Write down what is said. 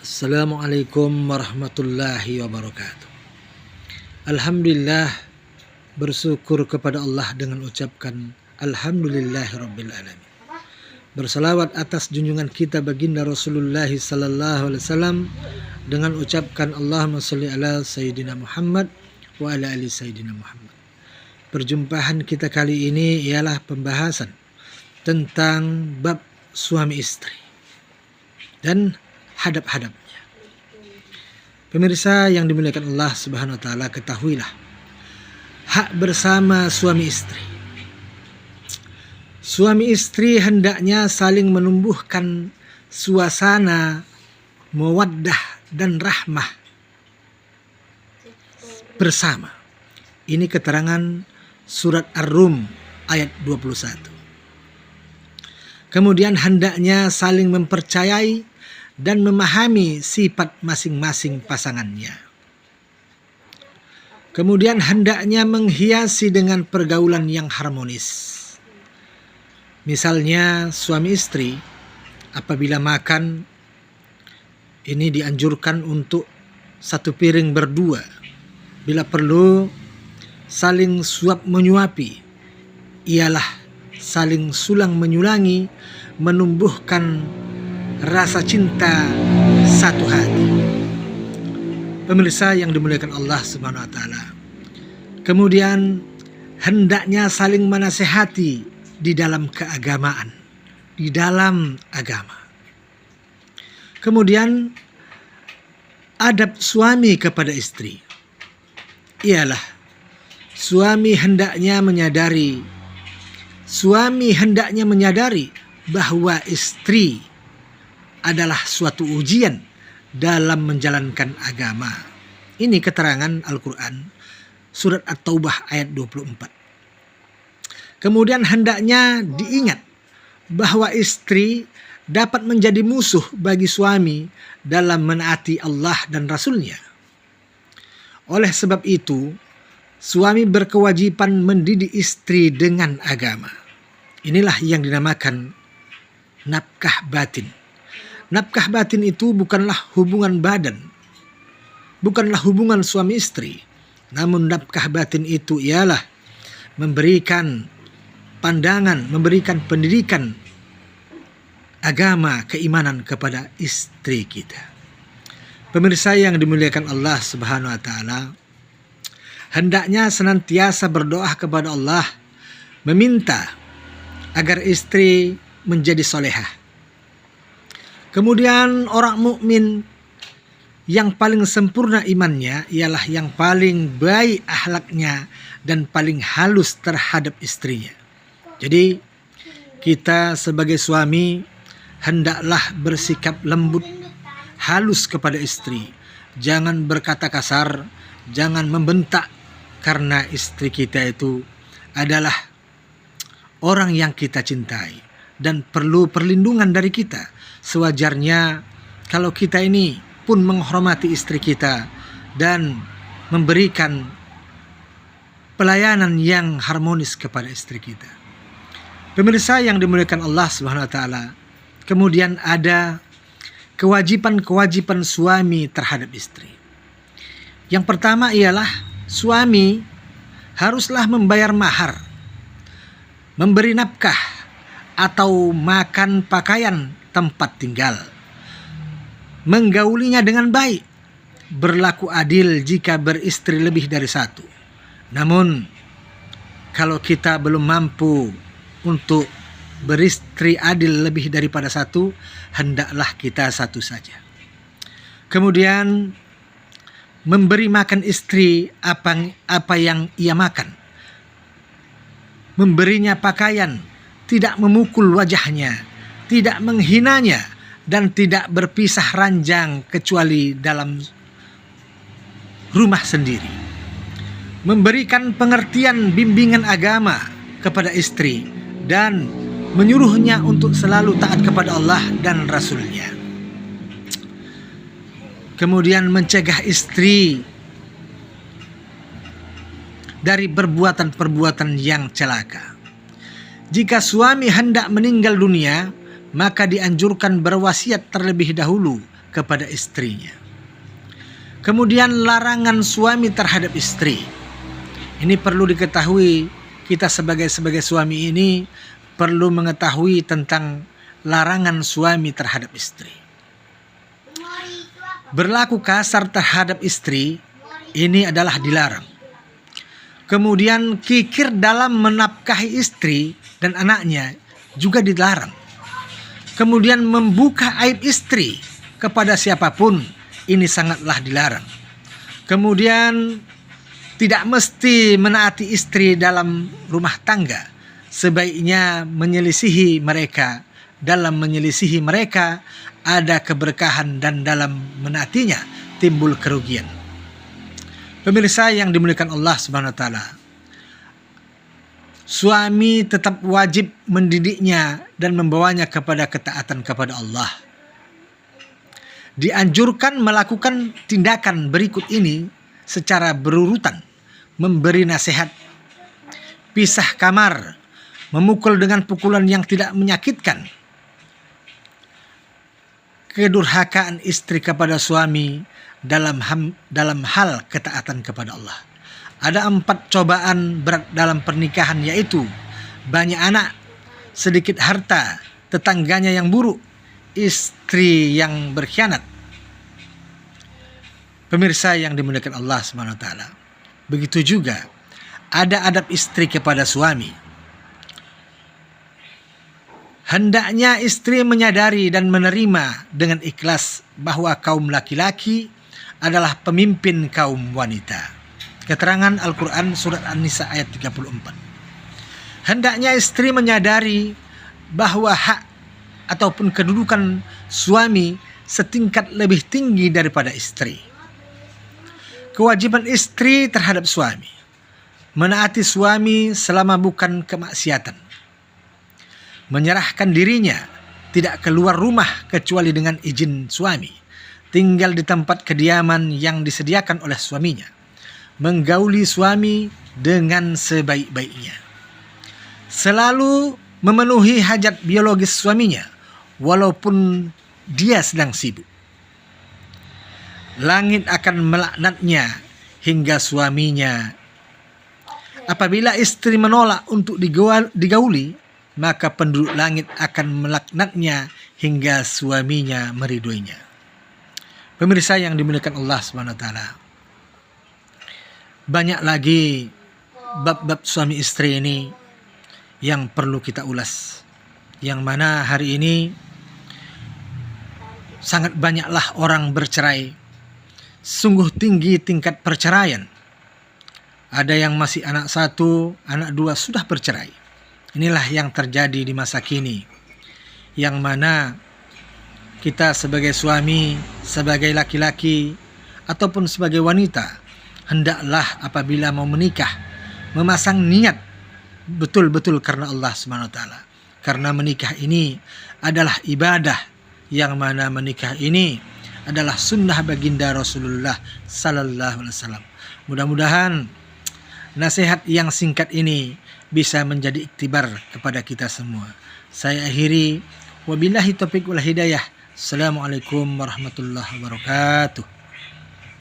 Assalamualaikum warahmatullahi wabarakatuh. Alhamdulillah, bersyukur kepada Allah dengan ucapkan Alhamdulillahirabbil alamin. Bersalawat atas junjungan kita baginda Rasulullah sallallahu alaihi wasallam dengan ucapkan Allahumma sholli ala sayyidina Muhammad wa ala ali sayyidina Muhammad. Perjumpaan kita kali ini ialah pembahasan tentang bab suami istri dan hadap-hadapnya. Pemirsa yang dimuliakan Allah Subhanahu wa taala, ketahuilah hak bersama suami istri. Suami istri hendaknya saling menumbuhkan suasana mawaddah dan rahmah bersama. Ini keterangan surat Ar-Rum ayat 21. Kemudian hendaknya saling mempercayai dan memahami sifat masing-masing pasangannya. Kemudian hendaknya menghiasi dengan pergaulan yang harmonis. Misalnya suami istri apabila makan, ini dianjurkan untuk satu piring berdua. Bila perlu saling suap menyuapi, ialah saling sulang menyulangi, menumbuhkan rasa cinta satu hati. Pemirsa yang dimuliakan Allah Subhanahu wa taala. Kemudian hendaknya saling menasehati di dalam keagamaan, di dalam agama. Kemudian adab suami kepada istri ialah suami hendaknya menyadari bahwa istri adalah suatu ujian dalam menjalankan agama. Ini keterangan Al-Quran surat At-Taubah ayat 24. Kemudian hendaknya diingat bahwa istri dapat menjadi musuh bagi suami dalam menaati Allah dan Rasul-Nya. Oleh sebab itu, suami berkewajiban mendidik istri dengan agama. Inilah yang dinamakan nafkah batin. Nafkah batin itu bukanlah hubungan badan, bukanlah hubungan suami istri. Namun nafkah batin itu ialah memberikan pandangan, memberikan pendidikan agama, keimanan kepada istri kita. Pemirsa yang dimuliakan Allah Subhanahu wa taala, hendaknya senantiasa berdoa kepada Allah, meminta agar istri menjadi solehah. Kemudian orang mukmin yang paling sempurna imannya ialah yang paling baik akhlaknya dan paling halus terhadap istrinya. Jadi kita sebagai suami hendaklah bersikap lembut, halus kepada istri. Jangan berkata kasar, jangan membentak, karena istri kita itu adalah orang yang kita cintai dan perlu perlindungan dari kita. Sewajarnya kalau kita ini pun menghormati istri kita dan memberikan pelayanan yang harmonis kepada istri kita. Pemirsa yang dimuliakan Allah Subhanahu wa taala, kemudian ada kewajiban-kewajiban suami terhadap istri. Yang pertama ialah suami haruslah membayar mahar, memberi nafkah atau makan pakaian, tempat tinggal, menggaulinya dengan baik, berlaku adil jika beristri lebih dari satu. Namun kalau kita belum mampu untuk beristri adil lebih daripada satu, hendaklah kita satu saja. Kemudian memberi makan istri apa yang ia makan, memberinya pakaian, tidak memukul wajahnya, tidak menghinanya, dan tidak berpisah ranjang kecuali dalam rumah sendiri. Memberikan pengertian bimbingan agama kepada istri dan menyuruhnya untuk selalu taat kepada Allah dan Rasul-Nya. Kemudian mencegah istri dari perbuatan-perbuatan yang celaka. Jika suami hendak meninggal dunia, maka dianjurkan berwasiat terlebih dahulu kepada istrinya. Kemudian larangan suami terhadap istri. Ini perlu diketahui, kita sebagai suami ini perlu mengetahui tentang larangan suami terhadap istri. Berlaku kasar terhadap istri ini adalah dilarang. Kemudian kikir dalam menafkahi istri dan anaknya juga dilarang. Kemudian membuka aib istri kepada siapapun ini sangatlah dilarang. Kemudian tidak mesti menaati istri dalam rumah tangga. Sebaiknya menyelisihi mereka. Dalam menyelisihi mereka ada keberkahan dan dalam menaatinya timbul kerugian. Pemirsa yang dimuliakan Allah Subhanahu wa taala, suami tetap wajib mendidiknya dan membawanya kepada ketaatan kepada Allah. Dianjurkan melakukan tindakan berikut ini secara berurutan: memberi nasihat, pisah kamar, memukul dengan pukulan yang tidak menyakitkan, kedurhakaan istri kepada suami dalam hal ketaatan kepada Allah. Ada 4 cobaan berat dalam pernikahan, yaitu banyak anak, sedikit harta, tetangganya yang buruk, istri yang berkhianat. Pemirsa yang dimuliakan Allah SWT, begitu juga ada adab istri kepada suami. Hendaknya istri menyadari dan menerima dengan ikhlas bahwa kaum laki-laki adalah pemimpin kaum wanita. Keterangan Al-Quran surat An-Nisa ayat 34. Hendaknya istri menyadari bahwa hak ataupun kedudukan suami setingkat lebih tinggi daripada istri. Kewajiban istri terhadap suami: menaati suami selama bukan kemaksiatan, menyerahkan dirinya, tidak keluar rumah kecuali dengan izin suami, tinggal di tempat kediaman yang disediakan oleh suaminya, menggauli suami dengan sebaik-baiknya, selalu memenuhi hajat biologis suaminya walaupun dia sedang sibuk. Langit akan melaknatnya hingga suaminya. Apabila istri menolak untuk digauli, maka penduduk langit akan melaknatnya hingga suaminya meridhoinya. Pemirsa yang dimuliakan Allah SWT, banyak lagi bab-bab suami istri ini yang perlu kita ulas, yang mana hari ini sangat banyaklah orang bercerai. Sungguh tinggi tingkat perceraian. Ada yang masih anak 1, anak 2 sudah bercerai. Inilah yang terjadi di masa kini, yang mana kita sebagai suami, sebagai laki-laki, ataupun sebagai wanita, hendaklah apabila mau menikah, memasang niat betul-betul karena Allah SWT. Karena menikah ini adalah ibadah, yang mana menikah ini adalah sunnah baginda Rasulullah Sallallahu Alaihi Wasallam. Mudah-mudahan nasihat yang singkat ini bisa menjadi iktibar kepada kita semua. Saya akhiri, wabillahi taufiq wal hidayah. Assalamualaikum warahmatullahi wabarakatuh.